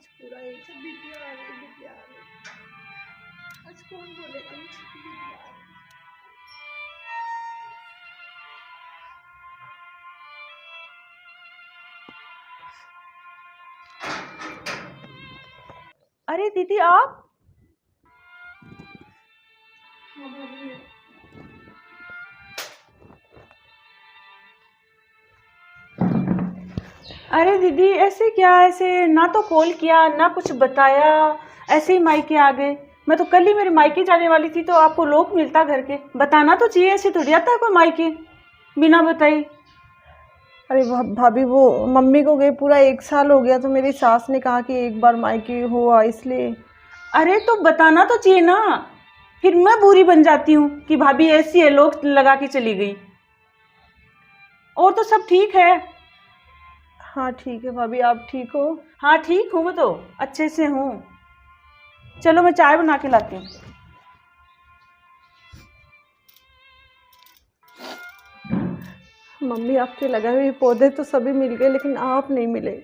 आज पूरा एक से बिटिया आ गई, बिटिया आ गई। आज कौन बोलेगा मुझे कि बिटिया आ गई। अरे दीदी आप, अरे दीदी ऐसे क्या, ऐसे ना तो कॉल किया ना कुछ बताया, ऐसे ही मायके आ गए। मैं तो कल ही मेरे मायके जाने वाली थी, तो आपको लोग मिलता घर के, बताना तो चाहिए। ऐसे थोड़ी आता है कोई मायके बिना बताई। अरे भाभी, वो मम्मी को गए पूरा 1 साल हो गया, तो मेरी सास ने कहा कि एक बार मायके हुआ इसलिए। अरे तो बताना तो चाहिए ना, फिर मैं बुरी बन जाती हूँ कि भाभी ऐसी है, लोग लगा के चली गई। और तो सब ठीक है। हाँ ठीक है भाभी, आप ठीक हो? हाँ ठीक हूँ, मैं तो अच्छे से हूँ। चलो मैं चाय बना के लाती हूँ। मम्मी, आपके लगाए हुए पौधे तो सभी मिल गए, लेकिन आप नहीं मिले।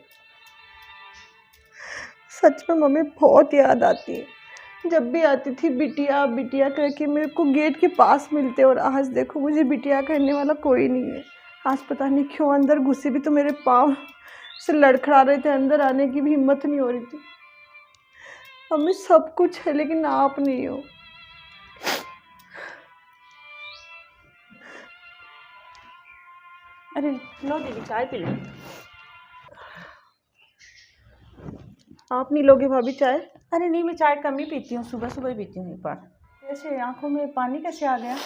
सच में मम्मी बहुत याद आती है। जब भी आती थी बिटिया बिटिया करके मेरे को गेट के पास मिलते, और आज देखो मुझे बिटिया करने वाला कोई नहीं है। आज पता नहीं क्यों अंदर घुसे भी तो मेरे पाँव से लड़खड़ा रहे थे, अंदर आने की भी हिम्मत नहीं हो रही थी। मम्मी सब कुछ है लेकिन आप नहीं हो। अरे लो दीदी, चाय पी लो। आप नहीं लोगे भाभी चाय? अरे नहीं, मैं चाय कम ही पीती हूँ, सुबह सुबह ही पीती हूँ एक बार। ऐसे आंखों में पानी कैसे आ गया?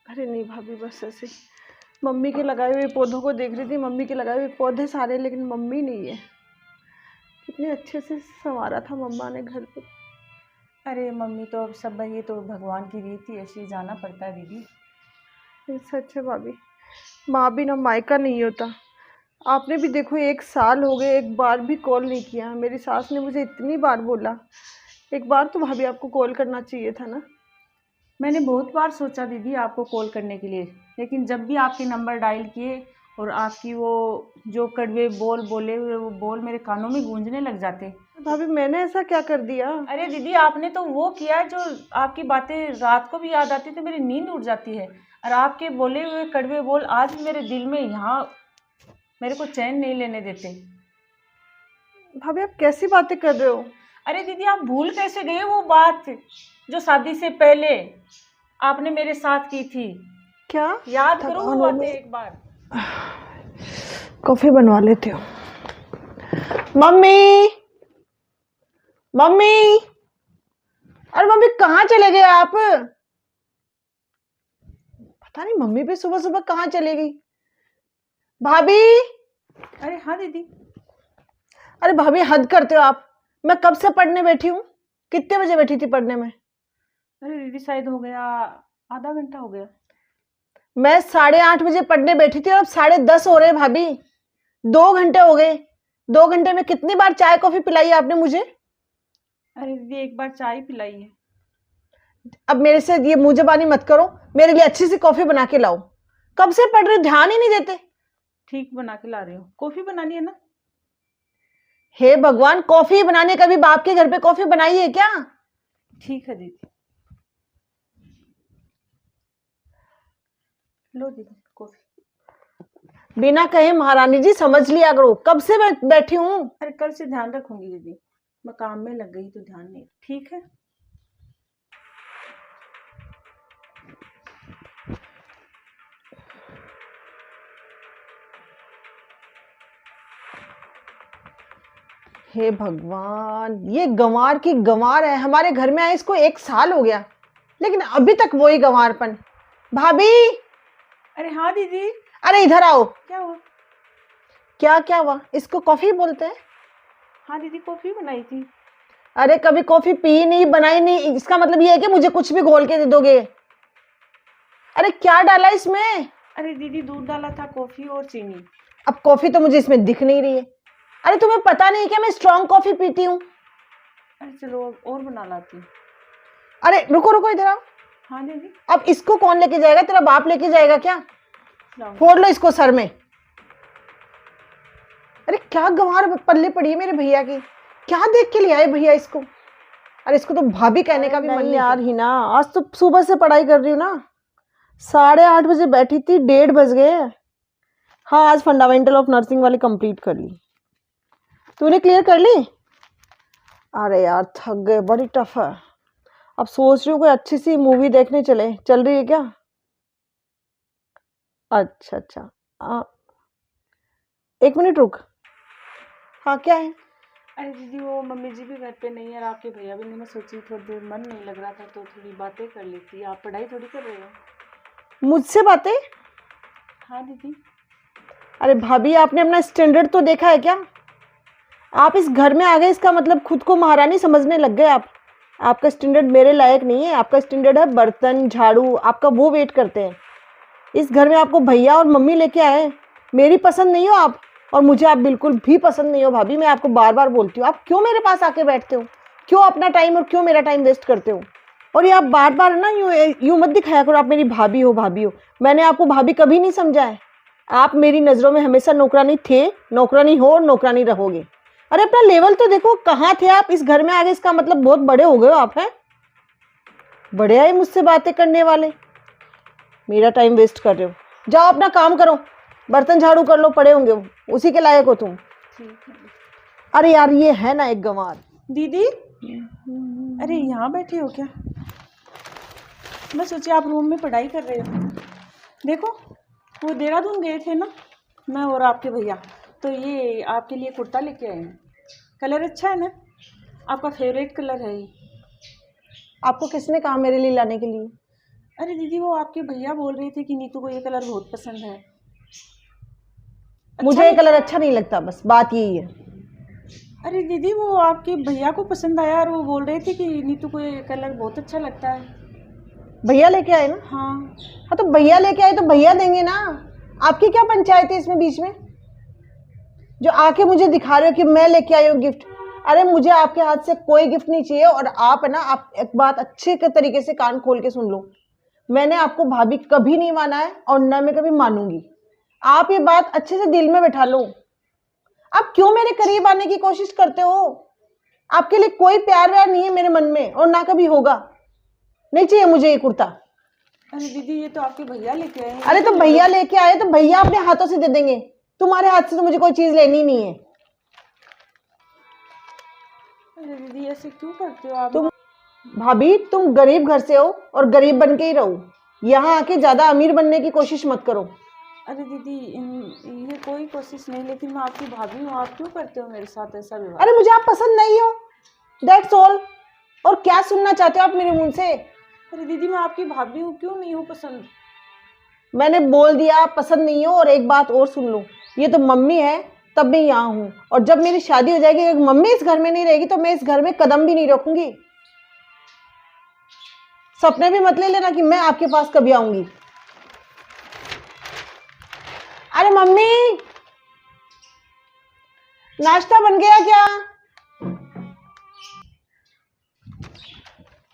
अरे नहीं भाभी, बस ऐसे मम्मी के लगाए हुए पौधों को देख रही थी। मम्मी के लगाए हुए पौधे सारे, लेकिन मम्मी नहीं है। कितने अच्छे से संवारा था मम्मा ने घर पे। अरे मम्मी तो अब सब, ये तो भगवान की रीत ही ऐसी, जाना पड़ता है दीदी। सच है भाभी, माँ भी ना मायका नहीं होता। आपने भी देखो 1 साल हो गए, एक बार भी कॉल नहीं किया। मेरी सास ने मुझे इतनी बार बोला, एक बार तो भाभी आपको कॉल करना चाहिए था ना। मैंने बहुत बार सोचा दीदी आपको कॉल करने के लिए, लेकिन जब भी आपके नंबर डायल किए और आपकी वो जो कड़वे बोल बोले हुए वो बोल मेरे कानों में गूंजने लग जाते। भाभी मैंने ऐसा क्या कर दिया? अरे दीदी आपने तो वो किया जो आपकी बातें रात को भी याद आती, तो मेरी नींद उड़ जाती है। और आपके बोले हुए कड़वे बोल आज भी मेरे दिल में, यहाँ मेरे को चैन नहीं लेने देते। भाभी आप कैसी बातें कर रहे हो? अरे दीदी आप भूल कैसे गए वो बात जो शादी से पहले आपने मेरे साथ की थी? क्या? याद करो वो बातें एक बार। कॉफी बनवा लेते हो। मम्मी, मम्मी, अरे मम्मी कहाँ चले गए आप? पता नहीं मम्मी भी सुबह सुबह कहाँ चली गई। भाभी, अरे हाँ दीदी। अरे भाभी हद करते हो आप। मैं कब से पढ़ने बैठी हूँ। कितने बजे बैठी थी पढ़ने में? अरे दीदी शायद हो गया, आधा घंटा हो गया। मैं 8:30 बजे पढ़ने बैठी थी और अब 10:30 हो रहे हैं भाभी। 2 घंटे हो गए। 2 घंटे में कितनी बार चाय कॉफी पिलाई आपने मुझे? अरे दीदी एक बार चाय पिलाई है। अब मेरे से ये मुंह जबानी मत करो, मेरे लिए अच्छी सी कॉफी बना के लाओ। कब से पढ़ रहे हो, ध्यान ही नहीं देते। ठीक बना के ला रही हूँ। कॉफी बनानी है ना? हे भगवान, कॉफी बनाने का भी बाप के घर पे कॉफी बनाई है क्या? ठीक है दीदी, लो दीदी कॉफी। बिना कहे महारानी जी समझ लिया करो, कब से मैं बैठी हूँ। अरे कल से ध्यान रखूंगी दीदी, मैं काम में लग गई तो ध्यान नहीं। ठीक है। हे भगवान, ये गंवार की गंवार है। हमारे घर में आए इसको 1 साल हो गया, लेकिन अभी तक वही गंवारपन। भाभी, अरे हाँ दीदी। अरे इधर आओ। क्या हुआ? क्या हुआ? इसको कॉफी बोलते हैं? हाँ दीदी कॉफी बनाई थी। अरे कभी कॉफी पी नहीं, बनाई नहीं, इसका मतलब ये है कि मुझे कुछ भी घोल के दे दोगे? अरे क्या डाला इसमें? अरे दीदी दूध डाला था, कॉफी और चीनी। अब कॉफी तो मुझे इसमें दिख नहीं रही है। अरे तुम्हें पता नहीं क्या मैं स्ट्रॉन्ग कॉफी पीती हूँ? अरे चलो और बना लाती हूँ। अरे रुको रुको, इधर आओ। हाँ दीदी। अब इसको कौन लेके जाएगा? तेरा बाप लेके जाएगा क्या? लाओ। फोड़ लो इसको सर में। अरे क्या गंवार पल्ले पड़ी है मेरे भैया की, क्या देख के ले आए भैया इसको। अरे इसको तो भाभी कहने का भी मन नहीं यार हिना, आज तो सुबह से पढ़ाई कर रही हूँ ना, 8:30 बजे बैठी थी, 1:30 बज गए। हाँ आज फंडामेंटल ऑफ नर्सिंग वाली कंप्लीट कर ली। तूने क्लियर कर ली? अरे यार थक गए, बड़ी टफ है। अब सोच रही हूँ कोई अच्छी सी मूवी देखने चले, चल रही है क्या? अच्छा अच्छा, आ, 1 मिनट रुक। हाँ क्या है? अरे दीदी वो मम्मी जी भी घर पे नहीं है और आपके भैया भी नहीं, मैं सोची थोड़ी देर मन नहीं लग रहा था तो थोड़ी बातें कर लेती। आप पढ़ाई थोड़ी कर रहे हो? मुझसे बातें? हाँ दीदी। अरे भाभी आपने अपना स्टैंडर्ड तो देखा है क्या? आप इस घर में आ गए इसका मतलब खुद को महारानी समझने लग गए आप। आपका स्टैंडर्ड मेरे लायक नहीं है, आपका स्टैंडर्ड है बर्तन झाड़ू, आपका वो वेट करते हैं। इस घर में आपको भैया और मम्मी लेके आए, मेरी पसंद नहीं हो आप, और मुझे आप बिल्कुल भी पसंद नहीं हो भाभी। मैं आपको बार बार बोलती हूँ, आप क्यों मेरे पास आके बैठते हो, क्यों अपना टाइम और क्यों मेरा टाइम वेस्ट करते हो। और ये आप बार बार ना यूं मत दिखाया करो आप मेरी भाभी हो भाभी हो। मैंने आपको भाभी कभी नहीं समझा है। आप मेरी नज़रों में हमेशा नौकरानी थे, नौकरानी हो और नौकरानी रहोगे। अरे अपना लेवल तो देखो, कहाँ थे आप, इस घर में आ गए इसका मतलब बहुत बड़े हो गए हो आप। हैं बड़े आए मुझसे बातें करने वाले, मेरा टाइम वेस्ट कर रहे हो। जाओ अपना काम करो, बर्तन झाड़ू कर लो, पड़े होंगे वो, उसी के लायक हो तुम। ठीक है अरे यार ये है ना एक गंवार। दीदी। अरे यहाँ बैठे हो क्या? मैं सोची आप रूम में पढ़ाई कर रहे हो। देखो वो देहरादून गए थे ना, मैं और आपके भैया, तो ये आपके लिए कुर्ता लेके आए हैं। कलर अच्छा है ना, आपका फेवरेट कलर है ये। आपको किसने कहा मेरे लिए लाने के लिए? अरे दीदी वो आपके भैया बोल रहे थे कि नीतू को ये कलर बहुत पसंद है। मुझे ये कलर अच्छा नहीं लगता, बस बात यही है। अरे दीदी वो आपके भैया को पसंद आया और वो बोल रहे थे कि नीतू को ये कलर बहुत अच्छा लगता है। भैया लेके आए ना? हाँ। हाँ तो भैया लेके आए तो भैया देंगे ना, आपकी क्या पंचायत है इसमें बीच में, जो आके मुझे दिखा रहे हो कि मैं लेके आई हूँ गिफ्ट। अरे मुझे आपके हाथ से कोई गिफ्ट नहीं चाहिए। और आप है ना, आप एक बात अच्छे तरीके से कान खोल के सुन लो, मैंने आपको भाभी कभी नहीं माना है और ना मैं कभी मानूंगी। आप ये बात अच्छे से दिल में बैठा लो। आप क्यों मेरे करीब आने की कोशिश करते हो? आपके लिए कोई प्यार व्यार नहीं है मेरे मन में और ना कभी होगा। नहीं चाहिए मुझे ये कुर्ता। अरे दीदी ये तो आपके भैया लेके आए हैं। अरे तो भैया लेके आए तो भैया अपने हाथों से दे देंगे, तुम्हारे हाथ से तो मुझे कोई चीज लेनी नहीं है। अरे दीदी ऐसे क्यों करते हो आप? तुम भाभी तुम गरीब घर से हो और गरीब बन के ही रहो, यहाँ आके ज्यादा अमीर बनने की कोशिश मत करो। अरे दीदी ये कोई कोशिश नहीं, लेकिन मैं आपकी भाभी हूँ, आप क्यों करते हो मेरे साथ ऐसा व्यवहार? अरे मुझे आप पसंद नहीं हो, दैट्स ऑल। और क्या सुनना चाहते हो आप मेरे मुंह से? अरे दीदी मैं आपकी भाभी हूँ, क्यों नहीं हूँ पसंद? मैंने बोल दिया आप पसंद नहीं हो। और एक बात और सुन लो, ये तो मम्मी है तब मैं यहाँ हूँ, और जब मेरी शादी हो जाएगी, अगर मम्मी इस घर में नहीं रहेगी तो मैं इस घर में कदम भी नहीं रखूंगी। सपने भी मत ले लेना कि मैं आपके पास कभी आऊंगी। अरे मम्मी नाश्ता बन गया क्या?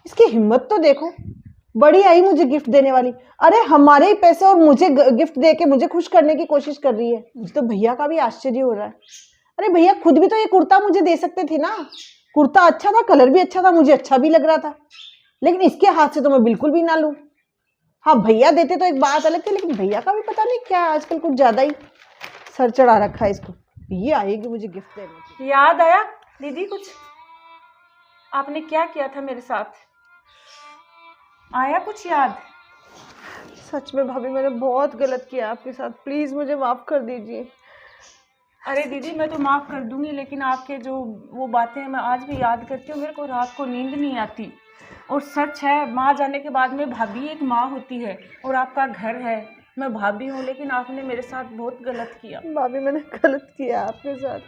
इसकी हिम्मत तो देखो, बड़ी आई मुझे गिफ्ट देने वाली। अरे हमारे ही पैसे और मुझे गिफ्ट दे के मुझे खुश करने की कोशिश कर रही है। मुझे तो भैया का भी आश्चर्य हो रहा है। अरे भैया खुद भी तो ये कुर्ता मुझे दे सकते थे ना, कुर्ता अच्छा था, कलर भी अच्छा था, मुझे अच्छा भी लग रहा था, लेकिन इसके हाथ से तो मैं बिल्कुल भी ना लूं। हाँ भैया देते तो एक बात अलग थी, लेकिन भैया का भी पता नहीं क्या आजकल कुछ ज्यादा ही सर चढ़ा रखा है इसको। ये आएगी मुझे गिफ्ट देने। याद आया दीदी कुछ आपने क्या किया था मेरे साथ? आया कुछ याद? सच में भाभी मैंने बहुत गलत किया आपके साथ, प्लीज मुझे माफ कर दीजिए। अरे दीदी मैं तो माफ़ कर दूंगी, लेकिन आपके जो वो बातें मैं आज भी याद करती हूँ, मेरे को रात को नींद नहीं आती। और सच है, माँ जाने के बाद में भाभी एक माँ होती है और आपका घर है, मैं भाभी हूँ, लेकिन आपने मेरे साथ बहुत गलत किया। भाभी मैंने गलत किया आपके साथ,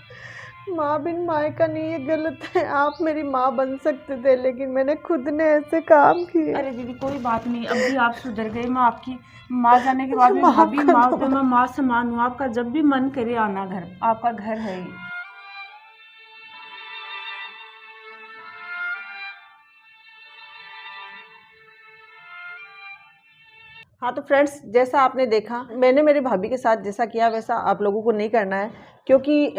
माँ बिन माँ का नहीं, ये गलत है। आप मेरी माँ बन सकते थे, लेकिन मैंने खुद ने ऐसे काम किए। अरे दीदी कोई बात नहीं, अब भी आप सुधर गए। मैं आपकी माँ जाने के बाद में माफ भाभी कर माँ दो। होते मैं माँ समान हूँ। आपका जब भी मन करे आना घर, आपका घर है ये। हाँ तो फ्रेंड्स, जैसा आपने देखा, मैंने मेरे भाभी के साथ जैसा किया वैसा आप लोगों को नहीं करना है, क्योंकि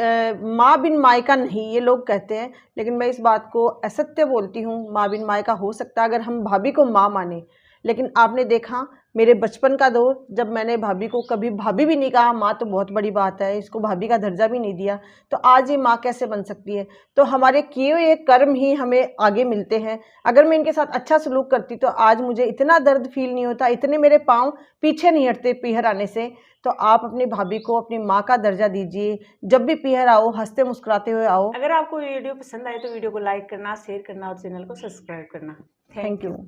माँ बिन मायका नहीं ये लोग कहते हैं, लेकिन मैं इस बात को असत्य बोलती हूँ। माँ बिन मायका हो सकता है अगर हम भाभी को माँ माने, लेकिन आपने देखा मेरे बचपन का दौर, जब मैंने भाभी को कभी भाभी भी नहीं कहा, माँ तो बहुत बड़ी बात है, इसको भाभी का दर्जा भी नहीं दिया, तो आज ये माँ कैसे बन सकती है? तो हमारे किए हुए कर्म ही हमें आगे मिलते हैं। अगर मैं इनके साथ अच्छा सलूक करती तो आज मुझे इतना दर्द फील नहीं होता, इतने मेरे पाँव पीछे नहीं हटते पीहर आने से। तो आप अपनी भाभी को अपनी माँ का दर्जा दीजिए, जब भी पीहर आओ हंसते मुस्कुराते हुए आओ। अगर आपको वीडियो पसंद आए तो वीडियो को लाइक करना, शेयर करना और चैनल को सब्सक्राइब करना। Thank you.